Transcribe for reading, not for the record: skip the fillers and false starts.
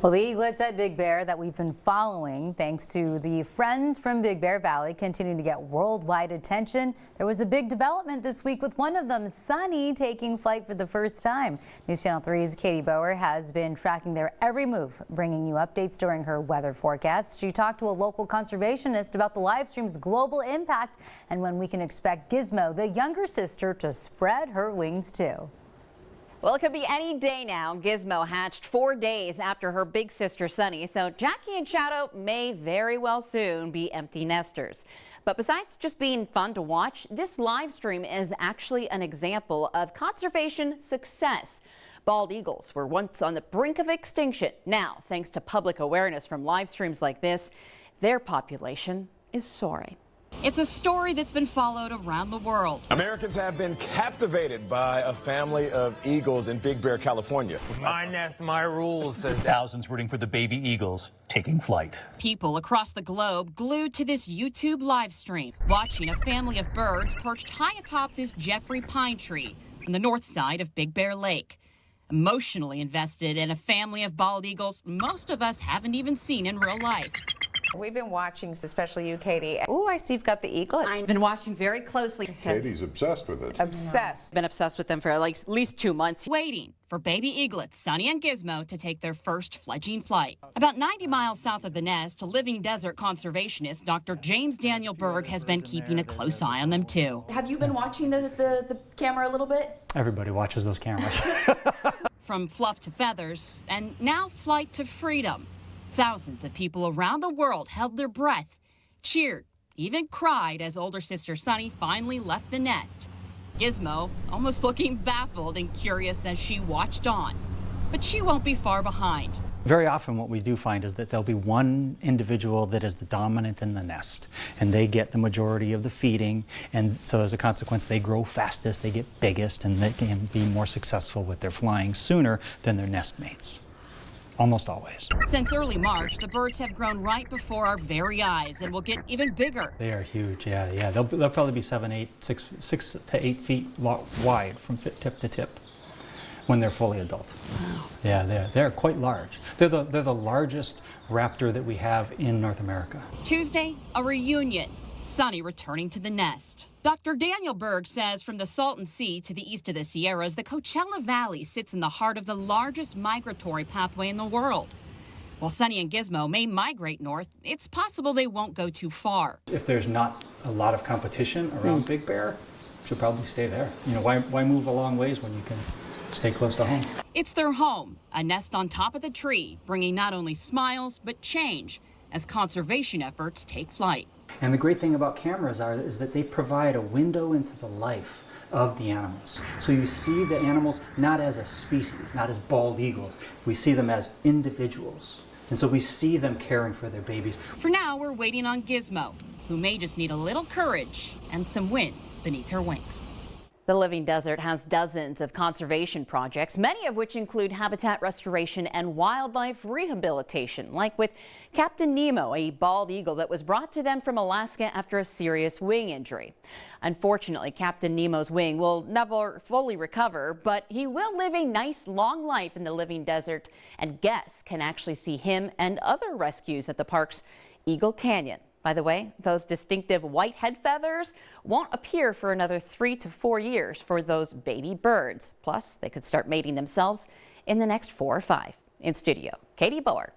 Well, the eaglets at Big Bear that we've been following, thanks to the Friends from Big Bear Valley, continue to get worldwide attention. There was a big development this week with one of them, Sunny, taking flight for the first time. News Channel 3's Katie Bower has been tracking their every move, bringing you updates during her weather forecasts. She talked to a local conservationist about the live stream's global impact and when we can expect Gizmo, the younger sister, to spread her wings too. Well, it could be any day now. Gizmo hatched 4 days after her big sister Sunny, so Jackie and Shadow may very well soon be empty nesters. But besides just being fun to watch, this live stream is actually an example of conservation success. Bald eagles were once on the brink of extinction. Now, thanks to public awareness from live streams like this, their population is soaring. It's a story that's been followed around the world. Americans have been captivated by a family of eagles in Big Bear, California. My nest, my rules, says thousands rooting for the baby eagles taking flight. People across the globe glued to this YouTube live stream, watching a family of birds perched high atop this Jeffrey pine tree on the north side of Big Bear Lake. Emotionally invested in a family of bald eagles most of us haven't even seen in real life. We've been watching, especially you, Katie. Oh, I see you've got the eaglets. I've been watching very closely. Katie's obsessed with it. Obsessed. Been obsessed with them for like at least 2 months. Waiting for baby eaglets, Sunny and Gizmo, to take their first fledgling flight. About 90 miles south of the nest, living desert conservationist Dr. James Daniel Berg has been keeping a close eye on them too. Have you been watching the camera a little bit? Everybody watches those cameras. From fluff to feathers, and now flight to freedom. Thousands of people around the world held their breath, cheered, even cried as older sister Sunny finally left the nest. Gizmo almost looking baffled and curious as she watched on. But she won't be far behind. Very often what we do find is that there'll be one individual that is the dominant in the nest, and they get the majority of the feeding, and so as a consequence they grow fastest, they get biggest, and they can be more successful with their flying sooner than their nest mates. Almost always. Since early March, the birds have grown right before our very eyes and will get even bigger. They are huge, yeah. They'll probably be 6 to 8 feet wide from tip to tip when they're fully adult. Wow. Yeah, they're quite large. They're the largest raptor that we have in North America. Tuesday, a reunion. Sunny returning to the nest. Dr. Daniel Berg says from the Salton Sea to the east of the Sierras, the Coachella Valley sits in the heart of the largest migratory pathway in the world. While Sunny and Gizmo may migrate north, it's possible they won't go too far. If there's not a lot of competition around Big Bear, should probably stay there. You know, why move a long ways when you can stay close to home? It's their home, a nest on top of the tree, bringing not only smiles but change as conservation efforts take flight. And the great thing about cameras is that they provide a window into the life of the animals. So you see the animals not as a species, not as bald eagles. We see them as individuals. And so we see them caring for their babies. For now, we're waiting on Gizmo, who may just need a little courage and some wind beneath her wings. The Living Desert has dozens of conservation projects, many of which include habitat restoration and wildlife rehabilitation, like with Captain Nemo, a bald eagle that was brought to them from Alaska after a serious wing injury. Unfortunately, Captain Nemo's wing will never fully recover, but he will live a nice long life in the Living Desert, and guests can actually see him and other rescues at the park's Eagle Canyon. By the way, those distinctive white head feathers won't appear for another 3 to 4 years for those baby birds. Plus, they could start mating themselves in the next 4 or 5. In studio, Katie Bower.